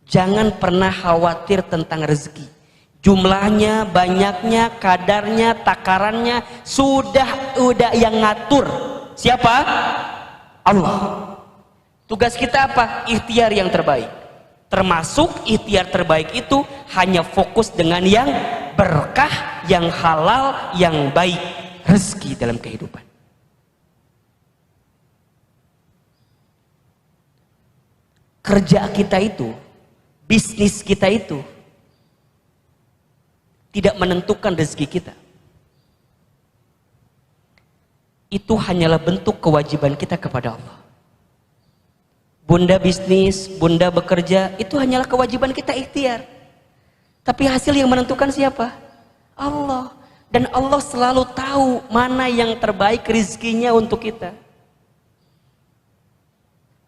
Jangan pernah khawatir tentang rezeki. Jumlahnya, banyaknya, kadarnya, takarannya sudah yang ngatur. Siapa? Allah. Tugas kita apa? Ikhtiar yang terbaik. Termasuk ikhtiar terbaik itu hanya fokus dengan yang berkah, yang halal, yang baik, rezeki dalam kehidupan. Kerja kita itu, bisnis kita itu tidak menentukan rezeki kita. Itu hanyalah bentuk kewajiban kita kepada Allah. Bunda bisnis, bunda bekerja, itu hanyalah kewajiban kita ikhtiar. Tapi hasil yang menentukan siapa? Allah. Dan Allah selalu tahu mana yang terbaik rezekinya untuk kita.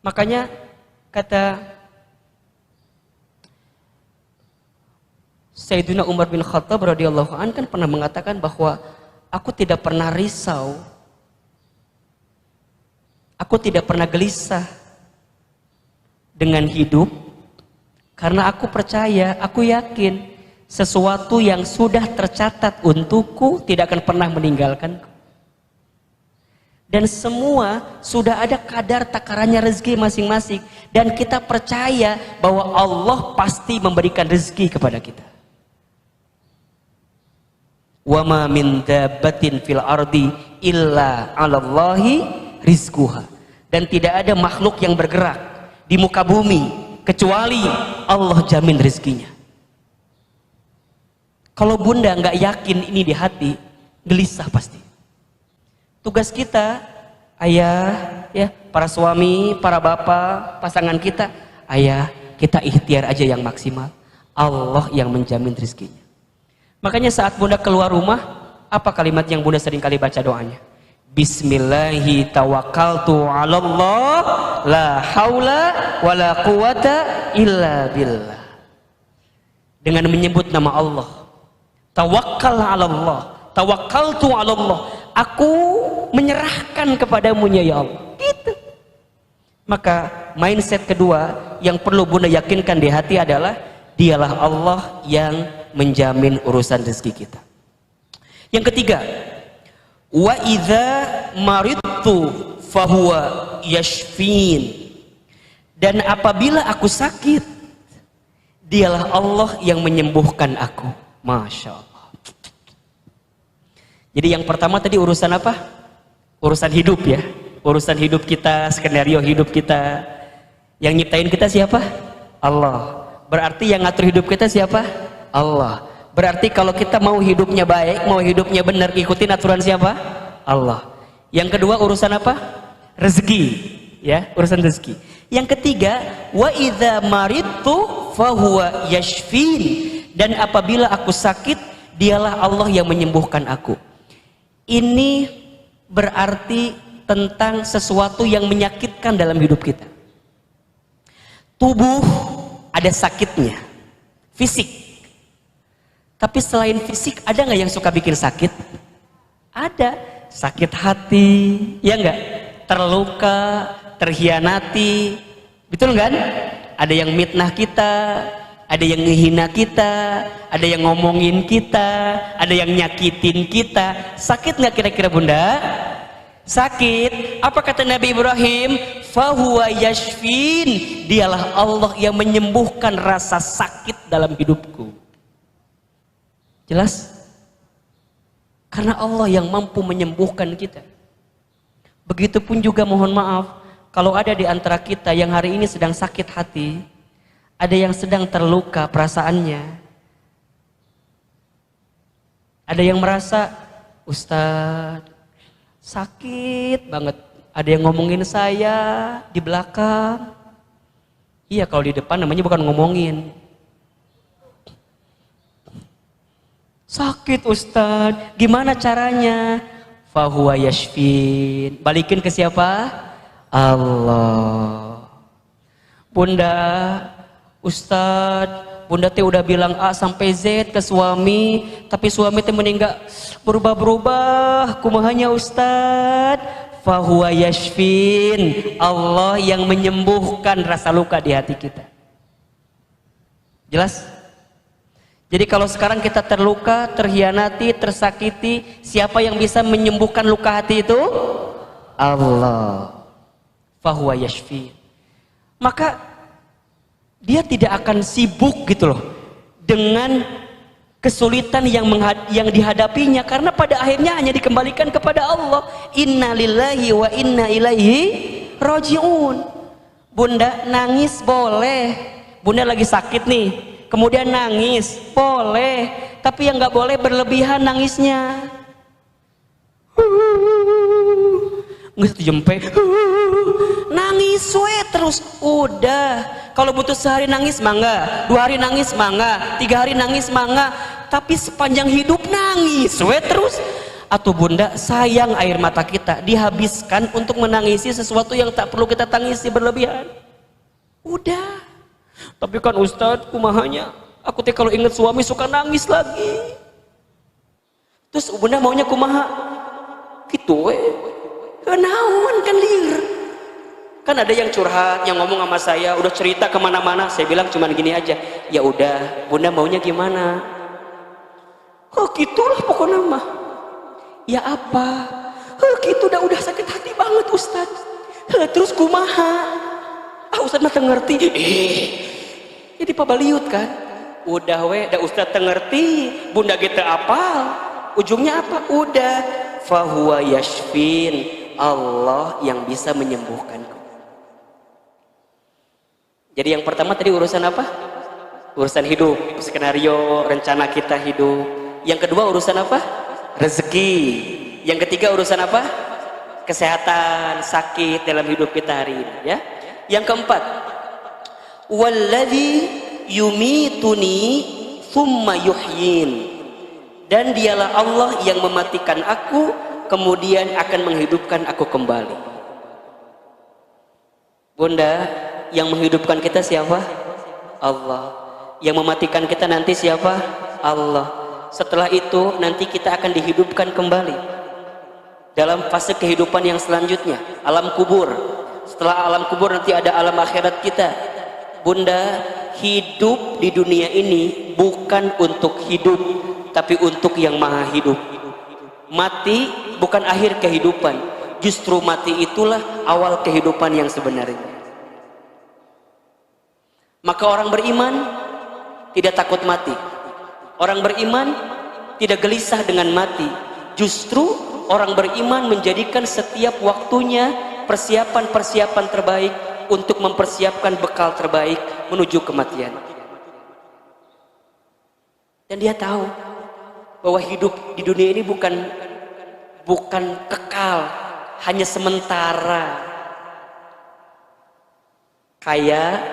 Makanya kata Sayyidina Umar bin Khattab radhiyallahu anhu kan pernah mengatakan bahwa aku tidak pernah risau, aku tidak pernah gelisah dengan hidup, karena aku percaya, aku yakin sesuatu yang sudah tercatat untukku tidak akan pernah meninggalkanku. Dan semua sudah ada kadar takarannya rezeki masing-masing, dan kita percaya bahwa Allah pasti memberikan rezeki kepada kita. Wa ma min dabbatin fil ardi illa 'alallahi rizquha. Dan tidak ada makhluk yang bergerak di muka bumi kecuali Allah jamin rezekinya. Kalau bunda nggak yakin ini di hati, gelisah pasti. Tugas kita, ayah, ya, para suami, para bapak, pasangan kita, ayah, kita ikhtiar aja yang maksimal. Allah yang menjamin rezekinya. Makanya saat bunda keluar rumah, apa kalimat yang bunda sering kali baca doanya? Bismillahi tawakkaltu 'alallah la haula wala quwata illa billah. Dengan menyebut nama Allah. Tawakkal 'alallah, tawakkaltu 'alallah. Aku menyerahkan kepadamu ya Allah. Gitu. Maka mindset kedua yang perlu bunda yakinkan di hati adalah dialah Allah yang menjamin urusan rezeki kita. Yang ketiga, wa idza maridtu fahuwa yashfin. Dan apabila aku sakit, dialah Allah yang menyembuhkan aku. Masya Allah. Jadi yang pertama tadi urusan apa? Urusan hidup ya. Urusan hidup kita, skenario hidup kita. Yang nyiptain kita siapa? Allah. Berarti yang ngatur hidup kita siapa? Allah. Berarti kalau kita mau hidupnya baik, mau hidupnya benar, ikutin aturan siapa? Allah. Yang kedua urusan apa? Rezeki, ya, urusan rezeki. Yang ketiga, wa idza maridtu fahuwa yashfin. Dan apabila aku sakit, dialah Allah yang menyembuhkan aku. Ini berarti tentang sesuatu yang menyakitkan dalam hidup kita. Tubuh ada sakitnya, fisik. Tapi selain fisik, ada nggak yang suka bikin sakit? Ada. Sakit hati, ya nggak? Terluka, terhianati, betul kan? Ada yang mitnah kita, ada yang ngehina kita, ada yang ngomongin kita, ada yang nyakitin kita. Sakit nggak kira-kira bunda? Sakit. Apa kata Nabi Ibrahim? Fahuwa yashfin. Dialah Allah yang menyembuhkan rasa sakit dalam hidupku. Jelas? Karena Allah yang mampu menyembuhkan kita. Begitupun juga mohon maaf, kalau ada di antara kita yang hari ini sedang sakit hati, ada yang sedang terluka perasaannya, ada yang merasa, Ustadz, sakit banget. Ada yang ngomongin saya di belakang. Iya, kalau di depan namanya bukan ngomongin. Sakit Ustadz, gimana caranya? Fahuwa yashfin. Balikin ke siapa? Allah. Bunda, Ustadz, bunda teh udah bilang A sampai Z ke suami, tapi suami teh meninggal berubah-berubah. Kumahanya Ustadz? Fahuwa yashfin. Allah yang menyembuhkan rasa luka di hati kita. Jelas? Jadi kalau sekarang kita terluka, terhianati, tersakiti, siapa yang bisa menyembuhkan luka hati itu? Allah. Fahuwa yashfi. Maka dia tidak akan sibuk gitu loh dengan kesulitan yang dihadapinya, karena pada akhirnya hanya dikembalikan kepada Allah. Inna lillahi wa inna ilaihi rajiun. Bunda nangis boleh, bunda lagi sakit nih, kemudian nangis boleh, tapi yang nggak boleh berlebihan nangisnya. Nggak jempe, nangis we terus udah. Kalau butuh sehari nangis mangga, 2 hari nangis mangga, 3 hari nangis mangga, tapi sepanjang hidup nangis we terus. Atau bunda, sayang air mata kita dihabiskan untuk menangisi sesuatu yang tak perlu kita tangisi berlebihan. Udah. Tapi kan Ustadz, kumahanya aku teh kalau inget suami suka nangis lagi. Terus bunda maunya kumaha gitu we, kenaon kan liur. Kan ada yang curhat, yang ngomong sama saya, udah cerita kemana-mana. Saya bilang cuman gini aja, ya udah bunda maunya gimana. Oh gitulah pokoknya mah. Ya apa? Gitu udah sakit hati banget Ustadz. Terus kumaha? Ustadz mah ngerti. Jadi pabaliut kan. Udah we, dah Ustadz ngerti. Bunda kita apal. Ujungnya apa? Udah. Fahuwa yashfin. Allah yang bisa menyembuhkanku. Jadi yang pertama tadi urusan apa? Urusan hidup, skenario, rencana kita hidup. Yang kedua urusan apa? Rezeki. Yang ketiga urusan apa? Kesehatan, sakit dalam hidup kita hari ini, ya. Yang keempat, walladzi yumituni thumma yuhyin. Dan dialah Allah yang mematikan aku kemudian akan menghidupkan aku kembali. Bunda, yang menghidupkan kita siapa? Allah. Yang mematikan kita nanti siapa? Allah. Setelah itu nanti kita akan dihidupkan kembali dalam fase kehidupan yang selanjutnya, alam kubur. Setelah alam kubur nanti ada alam akhirat kita. Bunda, hidup di dunia ini bukan untuk hidup, tapi untuk yang maha hidup. Mati bukan akhir kehidupan, justru mati itulah awal kehidupan yang sebenarnya. Maka orang beriman tidak takut mati. Orang beriman tidak gelisah dengan mati. Justru orang beriman menjadikan setiap waktunya persiapan-persiapan terbaik untuk mempersiapkan bekal terbaik menuju kematian. Dan dia tahu bahwa hidup di dunia ini bukan kekal, hanya sementara. Kaya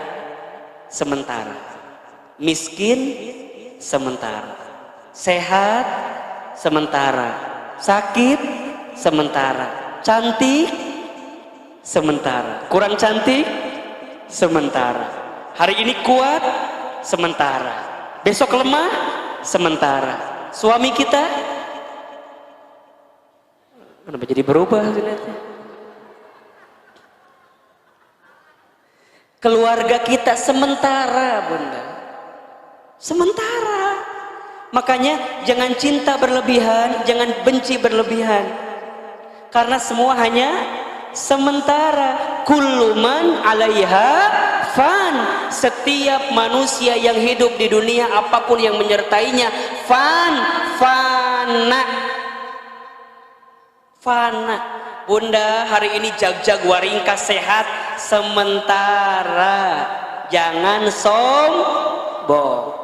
sementara, miskin sementara, sehat sementara, sakit sementara, cantik sementara, kurang cantik sementara, hari ini kuat sementara, besok lemah sementara. Suami kita kenapa jadi berubah lihatnya? Keluarga kita sementara bunda, sementara. Makanya jangan cinta berlebihan, jangan benci berlebihan, karena semua hanya sementara. Kullu man 'alaiha fan. Setiap manusia yang hidup di dunia, apapun yang menyertainya, fana. Bunda, hari ini jag-jag waringkas sehat sementara. Jangan sombong.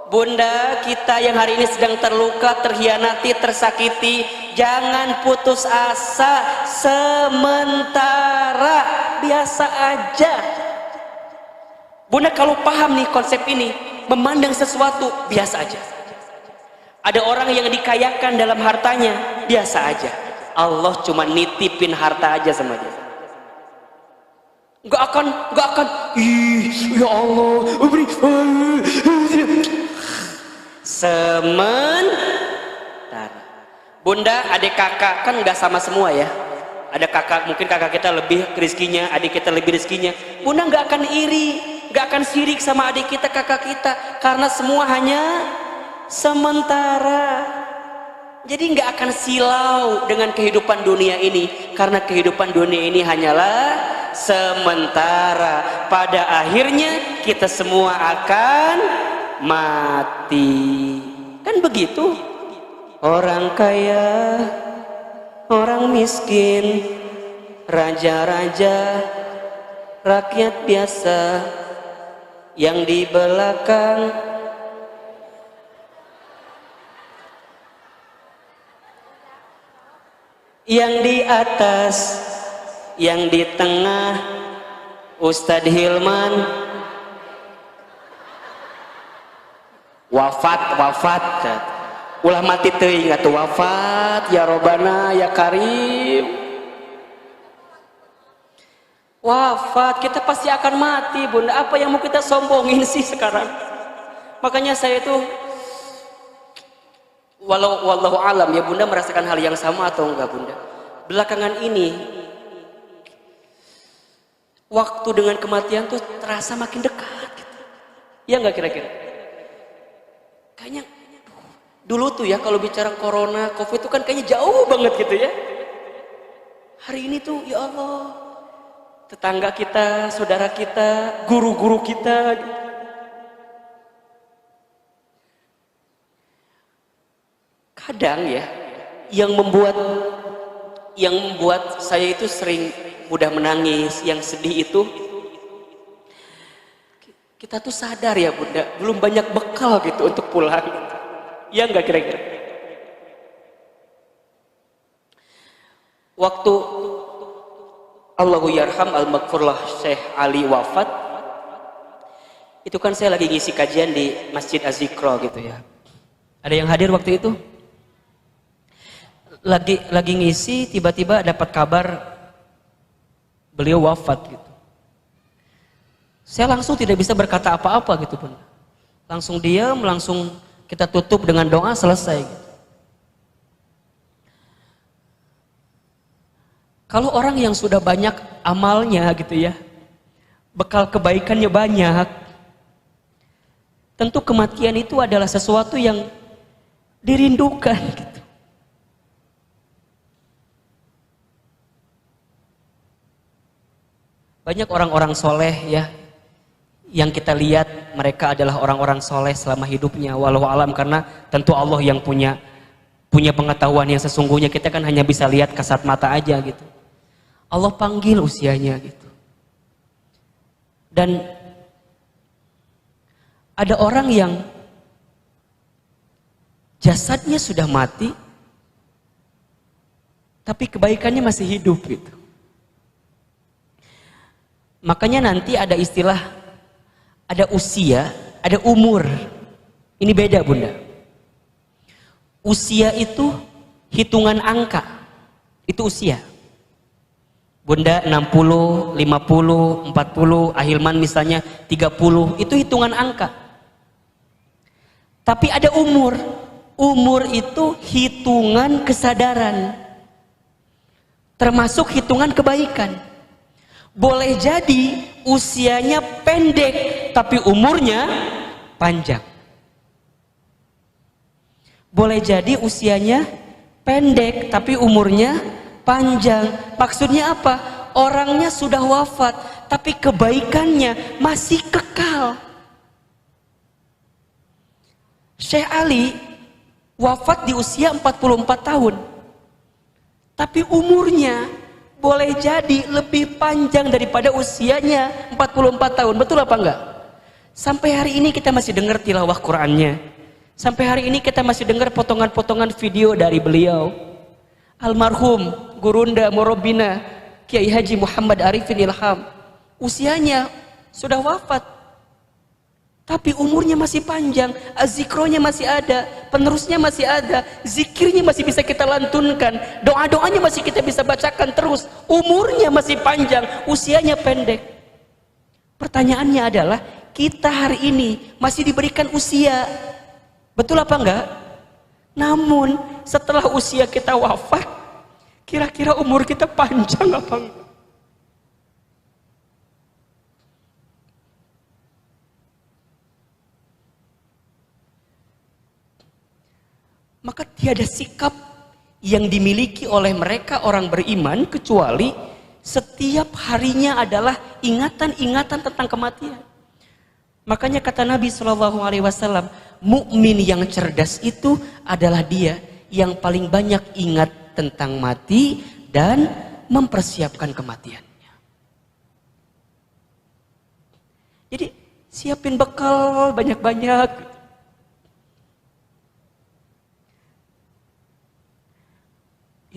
Bunda, kita yang hari ini sedang terluka, terhianati, tersakiti, jangan putus asa. Sementara, biasa aja. Bunda kalau paham nih konsep ini, memandang sesuatu biasa aja. Ada orang yang dikayakan dalam hartanya, biasa aja. Allah cuma nitipin harta aja sama dia. Gak akan, ya Allah, sementara. Bunda, adik kakak kan nggak sama semua ya. Ada kakak, mungkin kakak kita lebih rezekinya, adik kita lebih rezekinya. Bunda nggak akan iri. nggak akan sirik sama adik kita, kakak kita, karena semua hanya sementara. Jadi nggak akan silau dengan kehidupan dunia ini, karena kehidupan dunia ini hanyalah sementara. Pada akhirnya kita semua akan mati. Kan begitu. Orang kaya, orang miskin, raja-raja, rakyat biasa, yang di belakang, yang di atas, yang di tengah, Ustadz Hilman wafat, ulah mati teuing atuh wafat, ya Robana ya Karim. Wafat, kita pasti akan mati, Bunda. Apa yang mau kita sombongin sih sekarang? Makanya saya tuh, wallahu alam ya, Bunda merasakan hal yang sama atau enggak, Bunda? Belakangan ini waktu dengan kematian tuh terasa makin dekat gitu. Ya enggak kira-kira? Kayaknya dulu tuh ya kalau bicara corona, covid itu kan kayaknya jauh banget gitu ya. Hari ini tuh ya Allah, tetangga kita, saudara kita, guru-guru kita gitu. Kadang ya yang membuat saya itu sering mudah menangis, yang sedih itu kita tuh sadar ya Bunda, belum banyak bekal gitu untuk pulang. Ya enggak kira-kira? Waktu Allahu yarham al-maghfurlah Syekh Ali wafat, itu kan saya lagi ngisi kajian di Masjid Az-Zikra gitu ya. Ada yang hadir waktu itu? Lagi ngisi, tiba-tiba dapat kabar beliau wafat gitu. Saya langsung tidak bisa berkata apa-apa gitu Bunda. Langsung diam, langsung kita tutup dengan doa, selesai gitu. Kalau orang yang sudah banyak amalnya gitu ya, bekal kebaikannya banyak, tentu kematian itu adalah sesuatu yang dirindukan gitu. Banyak orang-orang soleh ya, yang kita lihat mereka adalah orang-orang soleh selama hidupnya, walau alam, karena tentu Allah yang punya pengetahuan yang sesungguhnya. Kita kan hanya bisa lihat kasat mata aja gitu. Allah panggil usianya gitu. Dan ada orang yang jasadnya sudah mati, tapi kebaikannya masih hidup gitu. Makanya nanti ada istilah, ada usia, ada umur. Ini beda Bunda. Usia itu hitungan angka. Itu usia. Bunda 60, 50, 40, Ahilman misalnya 30. Itu hitungan angka. Tapi ada umur. Umur itu hitungan kesadaran. Termasuk hitungan kebaikan. Boleh jadi usianya pendek tapi umurnya panjang. Boleh jadi usianya pendek tapi umurnya panjang. Maksudnya apa? Orangnya sudah wafat tapi kebaikannya masih kekal. Syekh Ali wafat di usia 44 tahun. Tapi umurnya boleh jadi lebih panjang daripada usianya 44 tahun. Betul apa enggak? Sampai hari ini kita masih dengar tilawah Qur'annya. Sampai hari ini kita masih dengar potongan-potongan video dari beliau. Almarhum Gurunda Morobina Kiai Haji Muhammad Arifin Ilham. Usianya sudah wafat, tapi umurnya masih panjang. Az-zikronya masih ada, penerusnya masih ada, zikirnya masih bisa kita lantunkan, doa-doanya masih kita bisa bacakan terus. Umurnya masih panjang, usianya pendek. Pertanyaannya adalah, kita hari ini masih diberikan usia, betul apa enggak? Namun setelah usia kita wafat, kira-kira umur kita panjang apa enggak? Maka tiada sikap yang dimiliki oleh mereka orang beriman kecuali setiap harinya adalah ingatan-ingatan tentang kematian. Makanya kata Nabi Shallallahu Alaihi Wasallam, mukmin yang cerdas itu adalah dia yang paling banyak ingat tentang mati dan mempersiapkan kematiannya. Jadi siapin bekal banyak-banyak.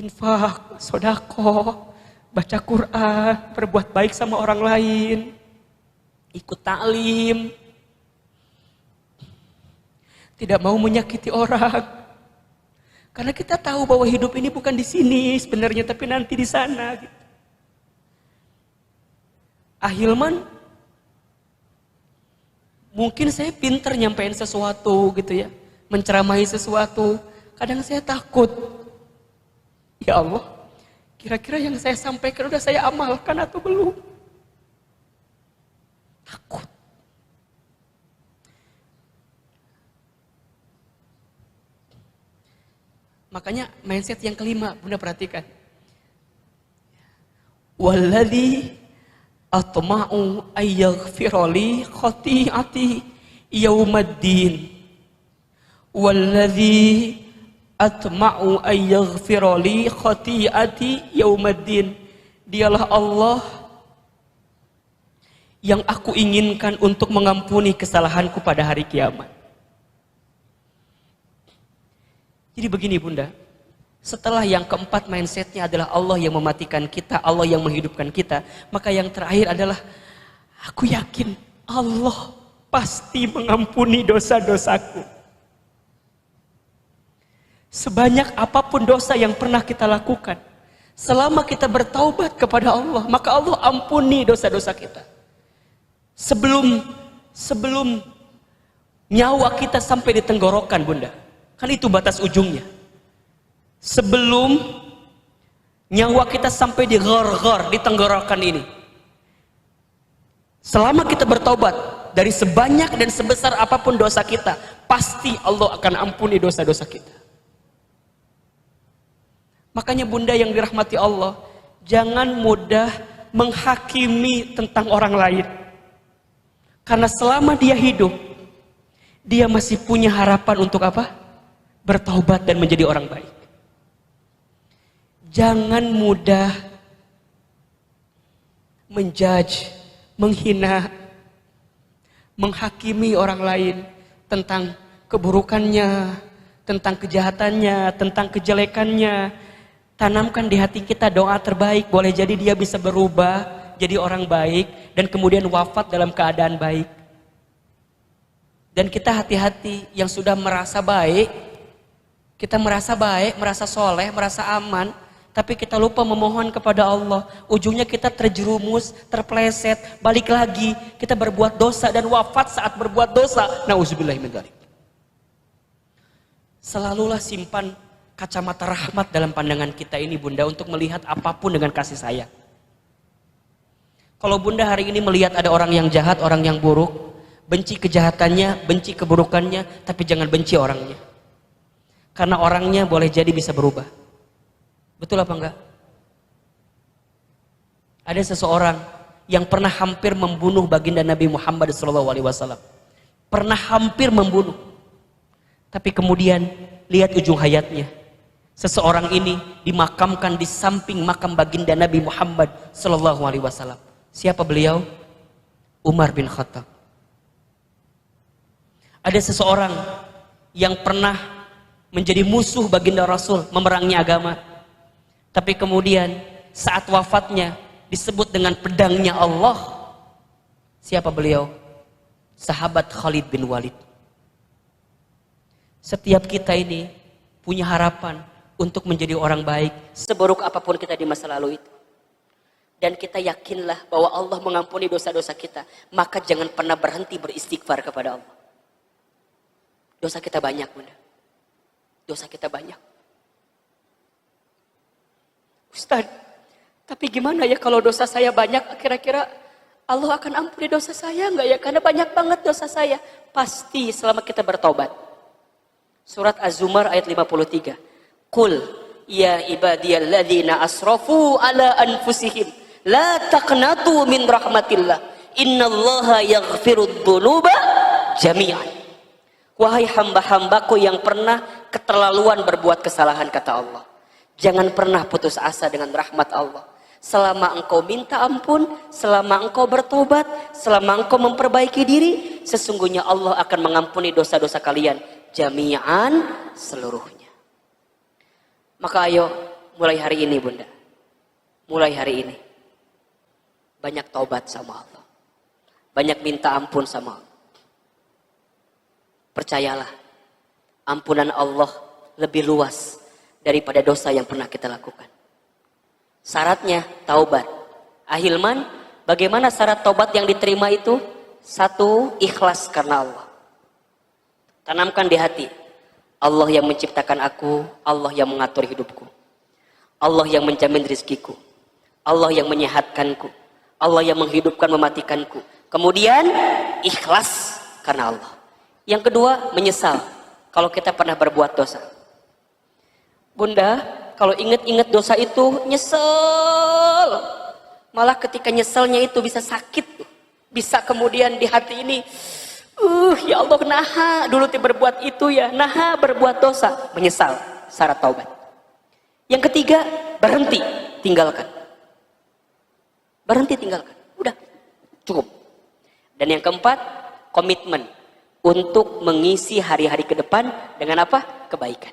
Infak, sodako, baca Quran, berbuat baik sama orang lain, ikut taklim, tidak mau menyakiti orang. Karena kita tahu bahwa hidup ini bukan di sini sebenarnya, tapi nanti di sana. Gitu. Ahilman, mungkin saya pinter nyampein sesuatu gitu ya, menceramahi sesuatu. Kadang saya takut. Ya Allah, kira-kira yang saya sampaikan udah saya amalkan atau belum? Takut. Makanya mindset yang kelima, Bunda perhatikan. Walladzi atma'u ayyaghfirali khati'ati yaumaddin. Walladzi atma'u ayyaghfirali khati'ati yaumaddin. Dialah Allah yang aku inginkan untuk mengampuni kesalahanku pada hari kiamat. Jadi begini Bunda, setelah yang keempat mindsetnya adalah Allah yang mematikan kita, Allah yang menghidupkan kita, maka yang terakhir adalah aku yakin Allah pasti mengampuni dosa-dosaku. Sebanyak apapun dosa yang pernah kita lakukan, selama kita bertaubat kepada Allah, maka Allah ampuni dosa-dosa kita. Sebelum nyawa kita sampai di tenggorokan Bunda, kan itu batas ujungnya. Sebelum nyawa kita sampai di ghar-ghar, di tenggorokan ini, selama kita bertaubat dari sebanyak dan sebesar apapun dosa kita, pasti Allah akan ampuni dosa-dosa kita. Makanya Bunda yang dirahmati Allah, jangan mudah menghakimi tentang orang lain. Karena selama dia hidup, dia masih punya harapan untuk apa? Bertaubat dan menjadi orang baik. Jangan mudah menjudge, menghina, menghakimi orang lain tentang keburukannya, tentang kejahatannya, tentang kejelekannya. Tanamkan di hati kita doa terbaik, boleh jadi dia bisa berubah jadi orang baik dan kemudian wafat dalam keadaan baik. Dan kita hati-hati yang sudah merasa baik, kita merasa baik, merasa soleh, merasa aman, tapi kita lupa memohon kepada Allah. Ujungnya kita terjerumus, terpleset, balik lagi, kita berbuat dosa dan wafat saat berbuat dosa. Nauzubillahi min dzalik. Selalulah simpan kacamata rahmat dalam pandangan kita ini Bunda, untuk melihat apapun dengan kasih sayang. Kalau Bunda hari ini melihat ada orang yang jahat, orang yang buruk, benci kejahatannya, benci keburukannya, tapi jangan benci orangnya. Karena orangnya boleh jadi bisa berubah. Betul apa enggak? Ada seseorang yang pernah hampir membunuh baginda Nabi Muhammad SAW. Pernah hampir membunuh. Tapi kemudian lihat ujung hayatnya. Seseorang ini dimakamkan di samping makam baginda Nabi Muhammad SAW. Siapa beliau? Umar bin Khattab. Ada seseorang yang pernah menjadi musuh baginda Rasul, memerangi agama. Tapi kemudian saat wafatnya disebut dengan pedangnya Allah. Siapa beliau? Sahabat Khalid bin Walid. Setiap kita ini punya harapan untuk menjadi orang baik, seburuk apapun kita di masa lalu itu. Dan kita yakinlah bahwa Allah mengampuni dosa-dosa kita. Maka jangan pernah berhenti beristighfar kepada Allah. Dosa kita banyak Bunda. Dosa kita banyak. Ustaz, tapi gimana ya kalau dosa saya banyak, kira-kira Allah akan ampuni dosa saya enggak ya? Karena banyak banget dosa saya. Pasti selama kita bertobat. Surat Az-Zumar ayat 53. Qul ya ibadiyalladzina asrafu ala anfusihim la taqnatu min rahmatillah innallaha yaghfirud dzunuba jami'an. Wahai hamba-hambaku yang pernah keterlaluan berbuat kesalahan, kata Allah, jangan pernah putus asa dengan rahmat Allah. Selama engkau minta ampun, selama engkau bertobat, selama engkau memperbaiki diri, sesungguhnya Allah akan mengampuni dosa-dosa kalian jami'an, seluruhnya. Maka ayo mulai hari ini bunda, mulai hari ini banyak taubat sama Allah, banyak minta ampun sama Allah. Percayalah, ampunan Allah lebih luas daripada dosa yang pernah kita lakukan. Syaratnya taubat. Ahilman, bagaimana syarat taubat yang diterima itu? Satu, ikhlas karena Allah. Tanamkan di hati, Allah yang menciptakan aku, Allah yang mengatur hidupku, Allah yang menjamin rizkiku, Allah yang menyehatkanku, Allah yang menghidupkan mematikanku. Kemudian ikhlas karena Allah. Yang kedua, menyesal kalau kita pernah berbuat dosa. Bunda, kalau ingat-ingat dosa itu nyesel. Malah ketika nyeselnya itu bisa sakit, bisa kemudian di hati ini, ya Allah, naha dulu berbuat itu ya, naha berbuat dosa, menyesal, syarat taubat. Yang ketiga, berhenti, tinggalkan. Berhenti, tinggalkan. Udah, cukup. Dan yang keempat, komitmen untuk mengisi hari-hari ke depan dengan apa? Kebaikan.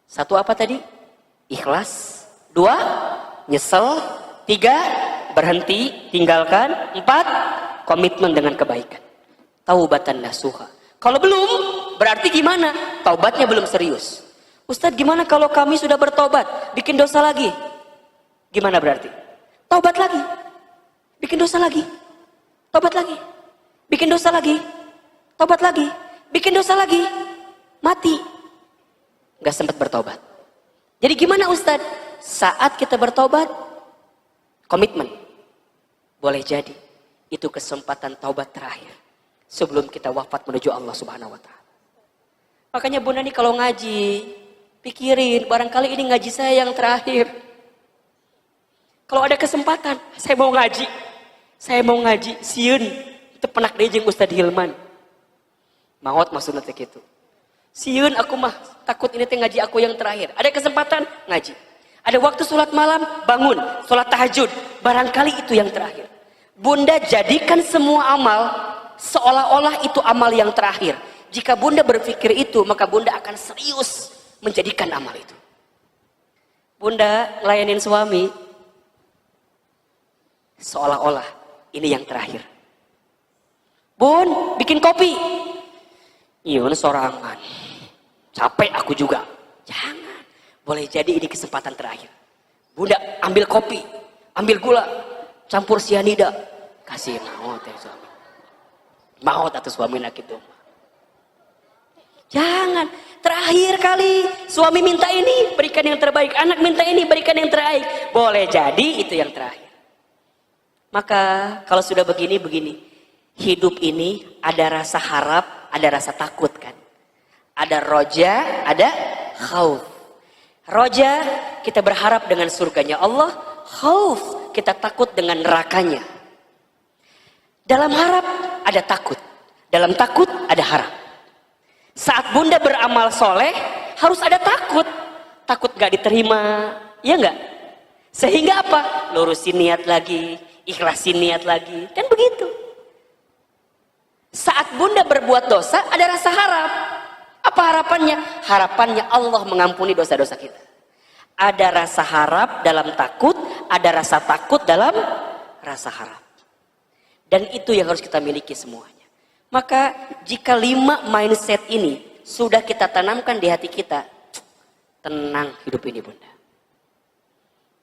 Satu apa tadi? Ikhlas. Dua, nyesel. Tiga, berhenti, tinggalkan. Empat, komitmen dengan kebaikan. Taubatan nasuha. Kalau belum, berarti gimana? Taubatnya belum serius. Ustadz, gimana kalau kami sudah bertobat, bikin dosa lagi? Gimana berarti? Taubat lagi. Bikin dosa lagi. Taubat lagi. Bikin dosa lagi. Taubat lagi. Bikin dosa lagi. Mati. Gak sempat bertobat. Jadi gimana Ustadz? Saat kita bertobat, komitmen. Boleh jadi itu kesempatan taubat terakhir sebelum kita wafat menuju Allah Subhanahu wa Ta'ala. Makanya bunda nih kalau ngaji, pikirin, barangkali ini ngaji saya yang terakhir. Kalau ada kesempatan, saya mau ngaji. Saya mau ngaji, sieun teu penak deui jeung Ustadz Hilman. Maot maksudna teh kitu. Sieun aku mah takut ini teh ngaji aku yang terakhir. Ada kesempatan ngaji. Ada waktu sholat malam, bangun, sholat tahajud. Barangkali itu yang terakhir. Bunda jadikan semua amal seolah-olah itu amal yang terakhir. Jika bunda berpikir itu, maka bunda akan serius menjadikan amal itu. Bunda layanin suami seolah-olah ini yang terakhir. Bun, bikin kopi. Iya, sorangan. Capek aku juga. Jangan. Boleh jadi ini kesempatan terakhir. Bunda ambil kopi, ambil gula, campur sianida, kasih maut ya suami. Maut atau suami nak itu. Jangan. Terakhir kali suami minta ini, berikan yang terbaik. Anak minta ini, berikan yang terbaik. Boleh jadi itu yang terakhir. Maka kalau sudah begini. Hidup ini ada rasa harap, ada rasa takut kan. Ada roja, ada khauf. Roja, kita berharap dengan surganya Allah. Khauf, kita takut dengan nerakanya. Dalam harap ada takut. Dalam takut ada harap. Saat bunda beramal soleh, harus ada takut. Takut gak diterima, ya gak? Sehingga apa? Lurusin niat lagi, ikhlasin niat lagi. Kan begitu. Saat bunda berbuat dosa, ada rasa harap. Apa harapannya? Harapannya Allah mengampuni dosa-dosa kita. Ada rasa harap dalam takut, ada rasa takut dalam rasa harap. Dan itu yang harus kita miliki semuanya. Maka jika 5 mindset ini sudah kita tanamkan di hati kita, tenang hidup ini bunda.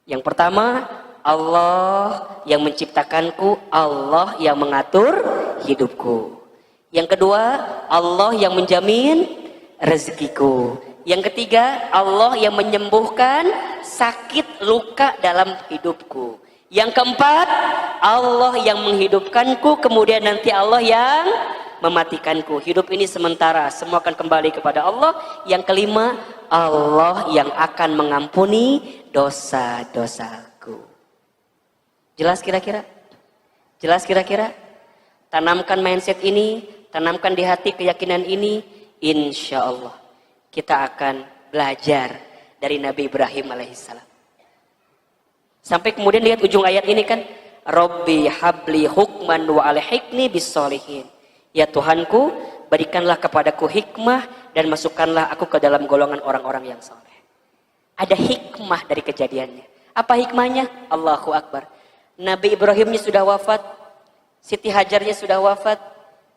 Yang pertama, Allah yang menciptakanku, Allah yang mengatur hidupku. Yang kedua, Allah yang menjamin rezekiku. Yang ketiga, Allah yang menyembuhkan sakit luka dalam hidupku. Yang keempat, Allah yang menghidupkanku, kemudian nanti Allah yang mematikanku. Hidup ini sementara, semua akan kembali kepada Allah. Yang kelima, Allah yang akan mengampuni dosa-dosaku. Jelas kira-kira? Jelas kira-kira? Tanamkan mindset ini, tanamkan di hati keyakinan ini, insya Allah kita akan belajar dari Nabi Ibrahim alaihissalam. Sampai kemudian lihat ujung ayat ini kan, Rabbi habli hukman wa alhiqni bis-sholihin. Ya Tuhanku, berikanlah kepadaku hikmah dan masukkanlah aku ke dalam golongan orang-orang yang soleh. Ada hikmah dari kejadiannya. Apa hikmahnya? Allahu Akbar. Nabi Ibrahimnya sudah wafat, Siti Hajarnya sudah wafat,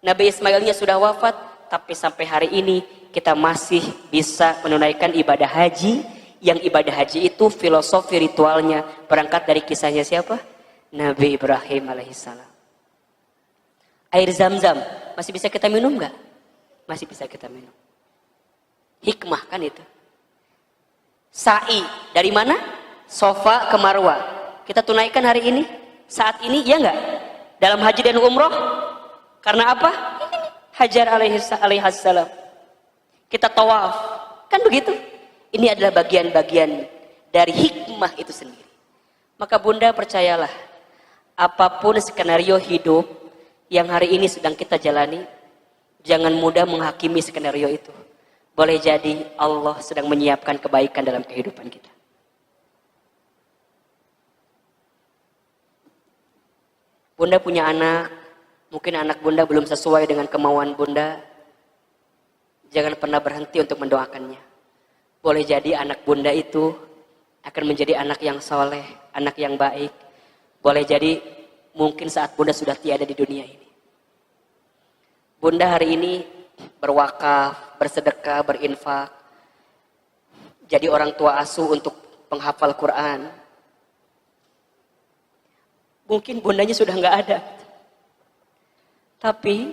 Nabi Ismailnya sudah wafat, tapi sampai hari ini kita masih bisa menunaikan ibadah haji, yang ibadah haji itu filosofi ritualnya berangkat dari kisahnya siapa? Nabi Ibrahim alaihissalam. Air Zam-Zam masih bisa kita minum nggak? Masih bisa kita minum. Hikmah kan itu. Sa'i dari mana? Sofa ke Marwah. Kita tunaikan hari ini, saat ini, ya nggak? Dalam haji dan umroh. Karena apa? Hajar alaihissalam. Kita tawaf. Kan begitu? Ini adalah bagian-bagian dari hikmah itu sendiri. Maka Bunda percayalah, apapun skenario hidup yang hari ini sedang kita jalani, jangan mudah menghakimi skenario itu. Boleh jadi Allah sedang menyiapkan kebaikan dalam kehidupan kita. Bunda punya anak, mungkin anak Bunda belum sesuai dengan kemauan Bunda. Jangan pernah berhenti untuk mendoakannya. Boleh jadi anak Bunda itu akan menjadi anak yang soleh, anak yang baik. Boleh jadi mungkin saat Bunda sudah tiada di dunia ini. Bunda hari ini berwakaf, bersedekah, berinfak. Jadi orang tua asuh untuk penghafal Quran. Mungkin bundanya sudah nggak ada. Tapi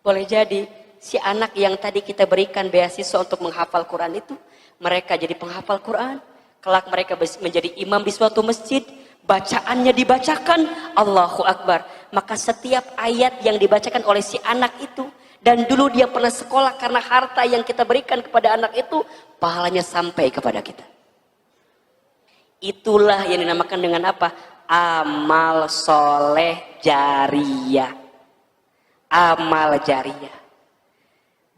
boleh jadi si anak yang tadi kita berikan beasiswa untuk menghafal Quran itu, mereka jadi penghafal Quran. Kelak mereka menjadi imam di suatu masjid. Bacaannya dibacakan, Allahu Akbar. Maka setiap ayat yang dibacakan oleh si anak itu, dan dulu dia pernah sekolah karena harta yang kita berikan kepada anak itu, pahalanya sampai kepada kita. Itulah yang dinamakan dengan apa? Amal soleh jariyah. Amal jariyah.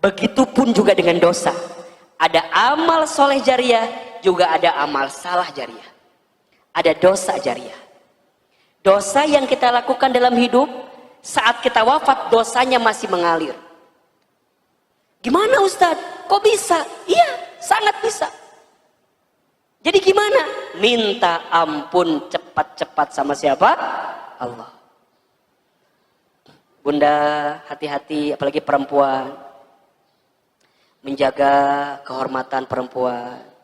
Begitupun juga dengan dosa. Ada amal soleh jariyah, juga ada amal salah jariyah. Ada dosa jariyah. Dosa yang kita lakukan dalam hidup, saat kita wafat dosanya masih mengalir. Gimana Ustadz? Kok bisa? Iya, sangat bisa. Jadi gimana? Minta ampun cepat-cepat sama siapa? Allah. Bunda hati-hati, apalagi perempuan. Menjaga kehormatan perempuan.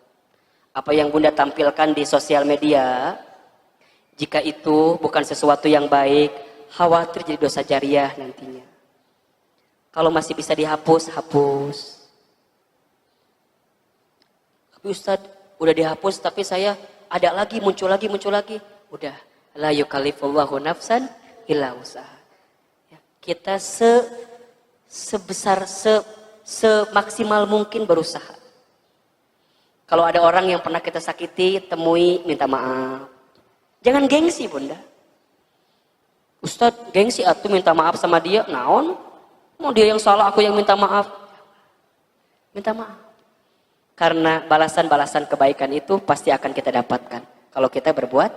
Apa yang Bunda tampilkan di sosial media, jika itu bukan sesuatu yang baik, khawatir jadi dosa jariyah nantinya. Kalau masih bisa dihapus, hapus. Tapi Ustadz, udah dihapus tapi saya ada lagi, muncul lagi. Udah, la yukallifullahu nafsan illa usaha. Kita semaksimal mungkin berusaha. Kalau ada orang yang pernah kita sakiti, temui, minta maaf. Jangan gengsi Bunda. Ustadz, gengsi atuh minta maaf sama dia, naon? Mau dia yang salah, aku yang minta maaf. Minta maaf. Karena balasan-balasan kebaikan itu pasti akan kita dapatkan kalau kita berbuat